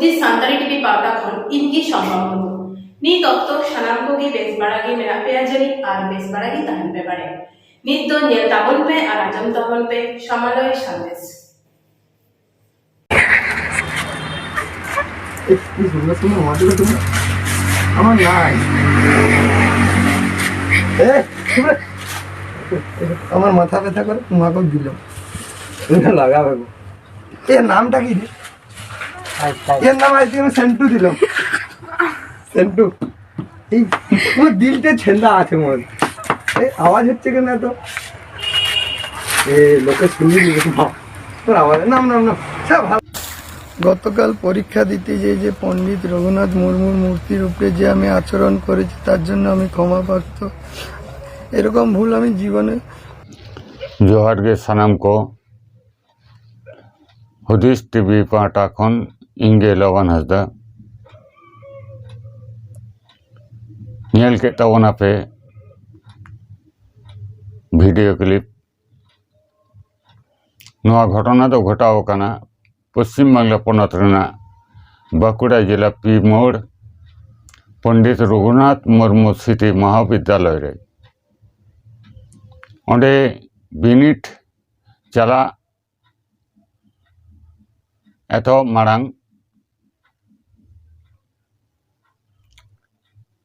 बुद्धि सानताली टीवी पावटा खन इनकी संभव नीत ऑक्तो सनाम को की बेस बड़ागी मेरा पे जरी आर बेस बड़ागी तहन पे बड़े नीत दो नियल ताबन पे आर आजम ताबन पे समालय संदेश इस बुला तुम हमारे तुम আমার নাই আমার মাথা ব্যথা করে তোমাকে দিল এটা লাগাবে এর নামটা কি রে এর নাম আজকে আমি সেন্টু দিলাম সেন্টু এই পুরো দিলতে ছেন্দা আছে মোর এই আওয়াজ হচ্ছে কেন এত এ লোকে শুনলি তোর আওয়াজ নাম নাম নাম সব গতকাল পরীক্ষা দিতে যে পণ্ডিত রঘুনাথ মুর্মুর মূর্তির উপরে যে আমি আচরণ করেছি তার জন্য আমি ক্ষমা প্রার্থ এরকম ভুল আমি জীবনে जोहार गे सानाम को हुदिस टीवी पाटा खन इंगे लवन हसदा नेल के तवना पे वीडियो क्लिप नवा घटना तो घटाव कना पश्चिम बांगला पनत रेना बांकुड़ा जिला पी मोड़ पंडित रघुनाथ मुर्मू स्मृति महाविद्यालय रे ओंडे बिनिट चला एतो मारांग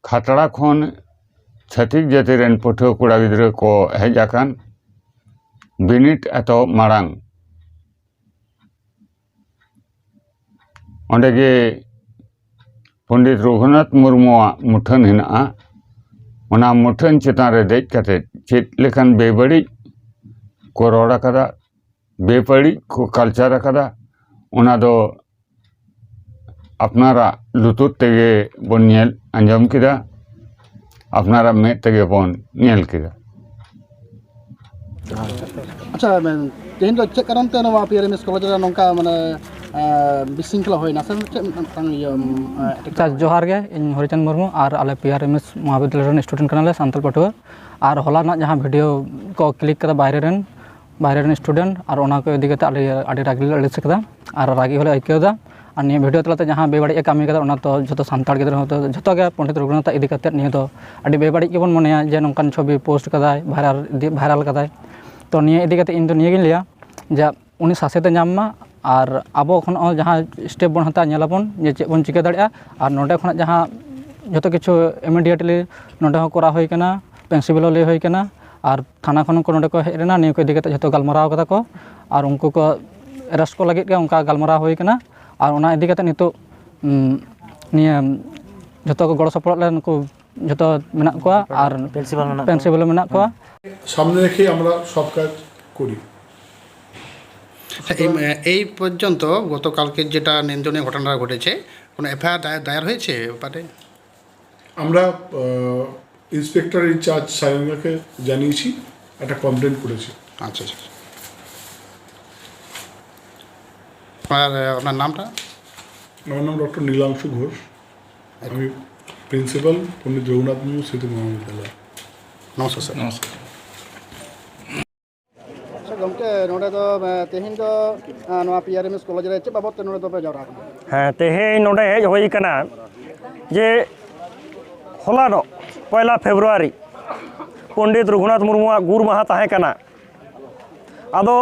खातड़ा खन छातिक जाति रेन पठुआ कुड़ा गिद्रा को हेज आकान बिनिट एतो मारांग ओंडे गे पंडित रघुनाथ मुर्मू मुठन हिना ओना मुठन चेतान रे देज कते चेत लेखान बेबड़ी को रोड़ कदा बेपड़ी को कल्चर कदा ओना दो अपनारा लुतुर तेगे बन नेल अंजम किदा अपनारा में तेगे बन नेल किदा अच्छा तेहन तो चेक कारण ते नवा पीआरएमएस कॉलेज रे नोंका माने बिसिंखला होइना से जोहार गे इन हरिचंद मुर्मू और आले पीआरएमएस महाविद्यालय रेन स्टूडेंट कनाले सानताल पटुआ और हलाना जहां वीडियो को क्लिक कदा बाहरे रेन स्टूडेंट और ओना को इदी कते आडी रागी अलिस कदा और रागी होले आइकेदा और निया वीडियो तलाते जहां बेबाड़ी कामी कदा ओना तो जतो सानताल गिदरा होतो जतो गे पंडित रघुनाथ इदी कते निया तो आडी बेबाड़ी के बन मनेया जे नोंकान छवि पोस्ट कदाय भाइरल कदाय तो निया इदी कते इन तो निया गिन लिया जा उनी सासेते नाममा और अब जहाँ स्टेप बन हता नेलाबन जे चेक बन चिका दाड़िया और नोडे खना जहाँ जतो किछु इमिडिएटली नोडे हो करा होय कना प्रिंसिपल ले होय कना और थाना खन को नोडे को हेज रेना निया को इदी कते जतो गालमाराव कदा को और उनको को अरेस्ट को लगित के उनका गालमाराव होय कना और ओना इदी कते नितो निया जतो को गड़ सपोर्ट ले उनको जतो मेना को और प्रिंसिपल मेना को सामने रेखे আমরা সব কাজ করি এই পর্যন্ত গতকালকে যেটা নিন্দনীয় ঘটনা ঘটেছে কোনো এফআইআর দায়ের হয়েছে ব্যাপারে আমরা ইন্সপেক্টর ইনচার্জ সায়নকে জানিয়েছি একটা কমপ্লেন করেছি আচ্ছা আচ্ছা আর আপনার নামটা আমার নাম ডক্টর নীলাংশু ঘোষ আমি প্রিন্সিপাল পণ্ডিত রঘুনাথ মুর্মু স্মৃতি মহাবিদ্যালয় নমস্কার স্যার নমস্কার गमके नोडे तो तेहिन तो नवा पीआरएमएस कॉलेज रे चे बाबत नोडे तो पे जावरा हाँ तेहिन नोडे हेज होई कना जे हलानो 1 फेब्रुआरी पंडित रघुनाथ मुर्मू गुर माहा ताहे कना आदो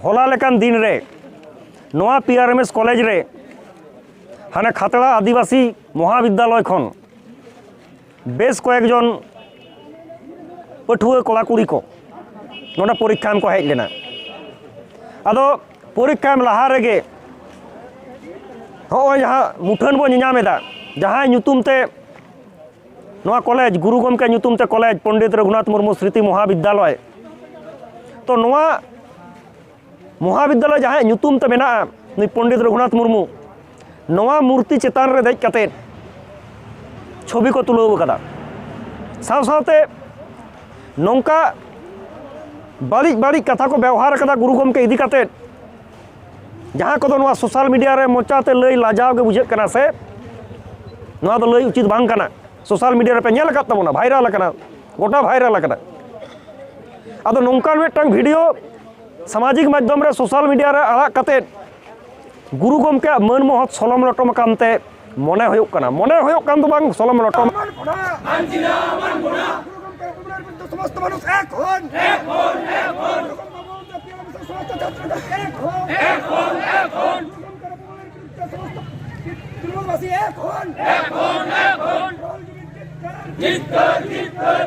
हला लेकान दिन रे नवा पीआरएमएस कॉलेज रे हाने खातड़ा आदिवासी महाविद्यालय खन बेस कयेकजन पठुआ कला कुड़ी को नोडे परीक्षा को हेज लेना आदो परीक्षा लहा रेगे हो जहाँ मुठन बो निनामेदा जहाँ नुतुम ते नवा कॉलेज गुरु गमके नुतुम ते कॉलेज पंडित रघुनाथ मुर्मू स्मृति महाविद्यालय तो नवा महाविद्यालय जहाँ नुतुम ते मेना नुई पंडित रघुनाथ मुर्मू नवा मूर्ति चेतान रे देज कते छवि को तुलाव कदा साव सावते नौका बाड़ी बाड़ी कथा को व्यवहार कदा गुरु गमके इदी कते जहाँ को सोशल मीडिया रे मोचाते लई लाजाव के बुझे कना से नवा तो लई उचित बांग कना सोशल मीडिया रे पे नेल कत तबना भाइरल कना गोटा भाइरल कना आदो नौकान मिदटांग वीडियो सामाजिक माध्यम रे सोशल मीडिया रे आड़ा कते गुरु गमके मान महत सलम लटम कानते मने हुयुग काना मने हुयुग कान दो बांग सलम लटम সমস্ত মানুষ এক হন এক হন এক হন সমস্ত ছাত্ররা এক হন এক হন এক হন তৃণমূলবাসী এক হন এক হন এক হন জিত কর জিত কর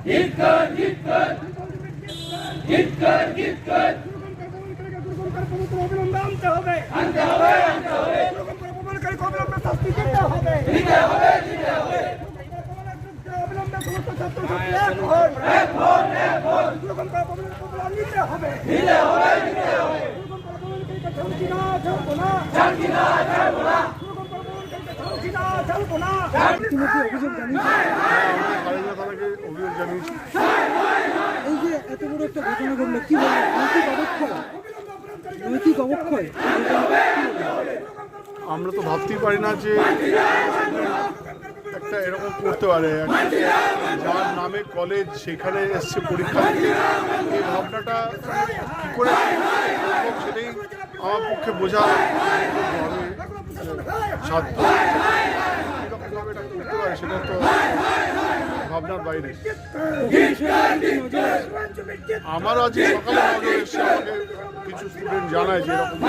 জিত কর জিত কর জিত কর জিত কর আনতে হবে আনতে হবে আনতে হবে প্রমাণকারী অবিলম্বে শাস্তি দিতে হবে দিতে হবে দিতে হবে অবিলম্বে সমস্ত ছাত্রছাত্রী এক হন এক হন এক হন নিতে হবে নিতে হবে নিতে হবে ছাড়ছি না ছাড়বো না ছাড়ছি না ছাড়বো না ছাড়ছি না ছাড়বো না তুমি কি অভিযোগ জানিস এই যে এত বড় একটা ঘটনা ঘটলো কি বলবো নৈতিক অবক্ষয় আমরা তো ভাবতেই পারি না যে একটা এরকম করতে পারে যার নামে কলেজ সেখানে এসছে পরীক্ষা দিতে এই ভাবনাটা কী করে সম্ভব সেটাই আমার পক্ষে বোঝা সাধ্য এরকমভাবে এটা করতে পারে সেটা তো ভাবনার বাইরে আমারও আজকে সকালে নজর এসছে আমাকে কিছু স্টুডেন্ট জানায় যে এরকম